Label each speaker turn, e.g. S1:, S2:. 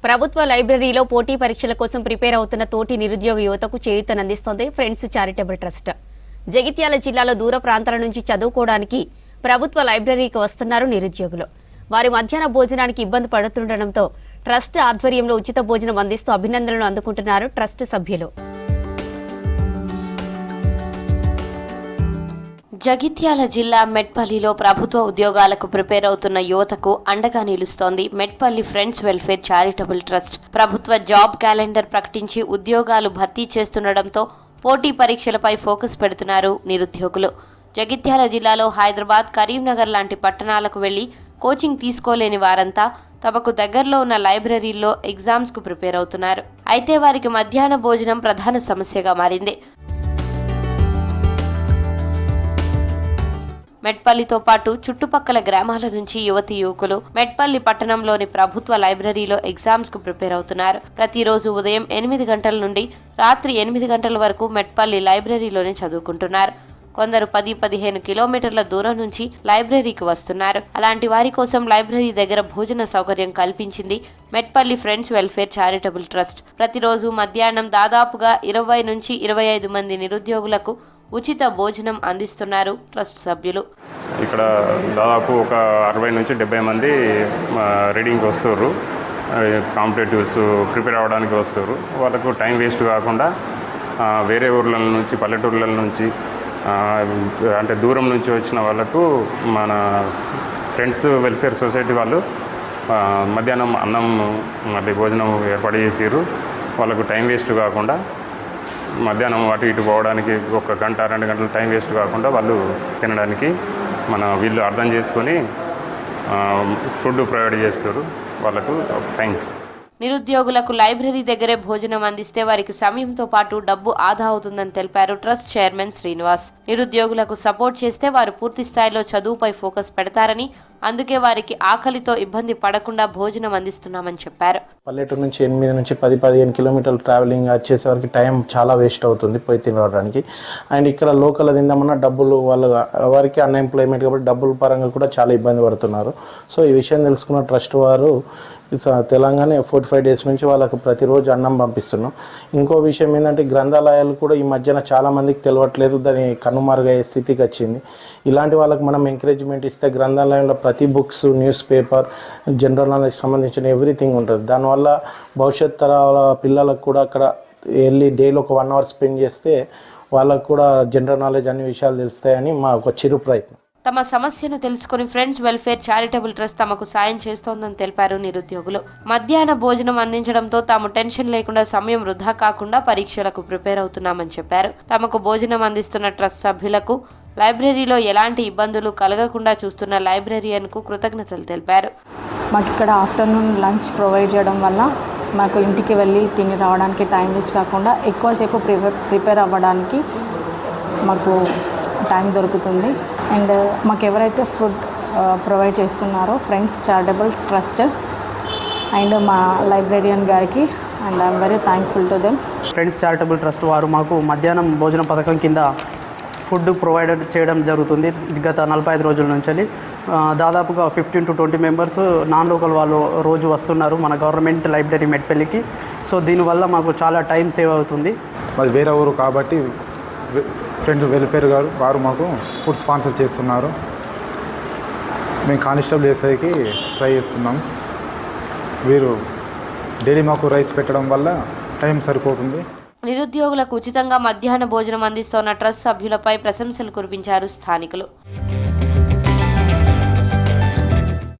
S1: ప్రభుత్వ లైబ్రరీలో పోటీ పరీక్షల కోసం ప్రిపేర్ అవుతున్న తోటి నిరుద్యోగ యువతకు చేయూతనందిస్తోంది ఫ్రెండ్స్ చారిటబుల్ ట్రస్ట్. జగిత్యాల జిల్లాలో దూర ప్రాంతాల నుంచి చదువుకోవడానికి ప్రభుత్వ లైబ్రరీకి వస్తున్నారు నిరుద్యోగులు. వారి మధ్యాహ్న భోజనానికి ఇబ్బంది పడుతుండటంతో ట్రస్ట్ ఆధ్వర్యంలో ఉచిత భోజనం అందిస్తూ అభినందనలు అందుకుంటున్నారు ట్రస్ట్ సభ్యులు. జగిత్యాల జిల్లా మెట్పల్లిలో ప్రభుత్వ ఉద్యోగాలకు ప్రిపేర్ అవుతున్న యువతకు అండగా నిలుస్తోంది Metpalli friends welfare charitable trust. ప్రభుత్వ జాబ్ క్యాలెండర్ ప్రకటించి ఉద్యోగాలు భర్తీ చేస్తుండటంతో పోటీ పరీక్షలపై ఫోకస్ పెడుతున్నారు నిరుద్యోగులు. జగిత్యాల జిల్లాలో హైదరాబాద్, కరీంనగర్ లాంటి పట్టణాలకు వెళ్లి కోచింగ్ తీసుకోలేని వారంతా తమకు దగ్గరలో ఉన్న లైబ్రరీల్లో ఎగ్జామ్స్కు ప్రిపేర్ అవుతున్నారు. అయితే వారికి మధ్యాహ్న భోజనం ప్రధాన సమస్యగా మారింది. మెట్పల్లితో పాటు చుట్టుపక్కల గ్రామాల నుంచి యువతీ యువకులు మెట్పల్లి పట్టణంలోని ప్రభుత్వ లైబ్రరీలో ఎగ్జామ్స్ కు ప్రిపేర్ అవుతున్నారు. ప్రతిరోజు ఉదయం 8 గంటల నుండి రాత్రి 8 గంటల వరకు మెట్పల్లి లైబ్రరీలోనే చదువుకుంటున్నారు. కొందరు 10-15 కిలోమీటర్ల దూరం నుంచి లైబ్రరీకి వస్తున్నారు. అలాంటి వారి కోసం లైబ్రరీ దగ్గర భోజన సౌకర్యం కల్పించింది Metpalli friends welfare charitable trust. ప్రతిరోజు మధ్యాహ్నం దాదాపుగా 20 నుంచి 25 మంది నిరుద్యోగులకు ఉచిత భోజనం అందిస్తున్నారు ట్రస్ట్ సభ్యులు.
S2: ఇక్కడ దాదాపు ఒక 60 నుంచి 70 మంది రీడింగ్కి వస్తారు. కాంపిటేటివ్స్ ప్రిపేర్ అవ్వడానికి వస్తారు. వాళ్ళకు టైం వేస్ట్ కాకుండా వేరే ఊర్ల నుంచి, పల్లెటూర్ల నుంచి, అంటే దూరం నుంచి వచ్చిన వాళ్ళకు మన ఫ్రెండ్స్ వెల్ఫేర్ సొసైటీ వాళ్ళు మధ్యాహ్నం అన్నం మళ్ళీ భోజనం ఏర్పాటు చేసారు. వాళ్ళకు టైం వేస్ట్ కాకుండా మధ్యాహ్నం అటు ఇటు పోవడానికి 1 గంట 2 గంటలు టైం వేస్ట్ కాకుండా వాళ్ళు తినడానికి వీళ్ళు అర్థం చేసుకొని ఫుడ్ ప్రొవైడ్ చేస్తారు. వాళ్ళకు థ్యాంక్స్.
S1: నిరుద్యోగులకు లైబ్రరీ దగ్గరే భోజనం అందిస్తే వారికి సమయంతో పాటు డబ్బు ఆదా అవుతుందని తెలిపారు ట్రస్ట్ చైర్మన్ శ్రీనివాస్. నిరుద్యోగులకు సపోర్ట్ చేస్తే వారు పూర్తి స్థాయిలో చదువుపై ఫోకస్ పెడతారని, అందుకే వారికి ఆకలితో ఇబ్బంది పడకుండా భోజనం అందిస్తున్నామని చెప్పారు.
S3: పల్లెటూరు నుంచి 8 నుంచి 10-15 కిలోమీటర్లు ట్రావెలింగ్ వచ్చేసరికి టైం చాలా వేస్ట్ అవుతుంది పోయి తినడానికి. అండ్ ఇక్కడ లోకల్ తిందామన్నా డబ్బులు వారికి అన్ఎంప్లాయ్మెంట్ కాబట్టి డబ్బుల పరంగా కూడా చాలా ఇబ్బంది పడుతున్నారు. సో ఈ విషయం తెలుసుకున్న ట్రస్ట్ వారు తెలంగాణ 45 డేస్ నుంచి వాళ్ళకు ప్రతిరోజు అన్నం పంపిస్తున్నాం. ఇంకో విషయం ఏంటంటే గ్రంథాలయాలు కూడా ఈ మధ్యన చాలా మందికి తెలియట్లేదు, దాని కనుమరుగయ్యే స్థితికి వచ్చింది. ఇలాంటి వాళ్ళకి మనం ఎంకరేజ్మెంట్ ఇస్తే గ్రంథాలయంలో ప్రతి books, news paper, general knowledge సంబంధించిన ఎవ్రీథింగ్ ఉంటుంది. దానివల్ల భవిష్యత్ తరాల పిల్లలకు కూడా అక్కడ వెళ్ళి డైలీ ఒక 1 అవర్ స్పెండ్ చేస్తే వాళ్ళకు కూడా జనరల్ నాలెడ్జ్ అన్ని విషయాలు తెలుస్తాయని మా ఒక చిరు ప్రయత్నం.
S1: తమ సమస్యను తెలుసుకుని ఫ్రెండ్స్ వెల్ఫేర్ చారిటబుల్ ట్రస్ట్ తమకు సాయం చేస్తోందని తెలిపారు నిరుద్యోగులు. మధ్యాహ్న భోజనం అందించడంతో తాము టెన్షన్ లేకుండా సమయం వృధా కాకుండా పరీక్షలకు ప్రిపేర్ అవుతున్నామని చెప్పారు. తమకు భోజనం అందిస్తున్న ట్రస్ట్ సభ్యులకు, లైబ్రరీలో ఎలాంటి ఇబ్బందులు కలగకుండా చూస్తున్న లైబ్రరీయన్కు కృతజ్ఞతలు తెలిపారు.
S4: మాకు ఇక్కడ ఆఫ్టర్నూన్ లంచ్ ప్రొవైడ్ చేయడం వల్ల మాకు ఇంటికి వెళ్ళి తిని రావడానికి టైం వేస్ట్ కాకుండా ఎక్కువసేపు ప్రిపేర్ అవ్వడానికి మాకు టైం దొరుకుతుంది. అండ్ మాకు ఎవరైతే ఫుడ్ ప్రొవైడ్ చేస్తున్నారో ఫ్రెండ్స్ చారిటబుల్ ట్రస్ట్ అండ్ మా లైబ్రేరియన్ గారికి and I'm very thankful to them.
S5: Friends charitable trust వారు మాకు మధ్యాహ్నం భోజన పథకం కింద ఫుడ్ ప్రొవైడ్ చేయడం జరుగుతుంది. గత 45 రోజుల నుంచి దాదాపుగా 15 to 20 మెంబర్స్ నాన్ లోకల్ వాళ్ళు రోజు వస్తున్నారు మన గవర్నమెంట్ లైబ్రరీ మెట్పల్లికి. సో దీనివల్ల మాకు చాలా టైం సేవ్ అవుతుంది.
S6: మాది వేరే ఊరు కాబట్టి ఫ్రెండ్స్ వెల్ఫేర్ గారు వారు మాకు ఫుడ్ స్పాన్సర్ చేస్తున్నారు. మేము కానిస్టేబుల్ ఎస్ఐకి ట్రై చేస్తున్నాం. వీరు డైలీ మాకు రైస్ పెట్టడం వల్ల టైం సరిపోతుంది.
S1: నిరుద్యోగులకు ఉచితంగా మధ్యాహ్న భోజనం అందిస్తోన్న ట్రస్ట్ సభ్యులపై ప్రశంసలు కురిపించారు స్థానికులు.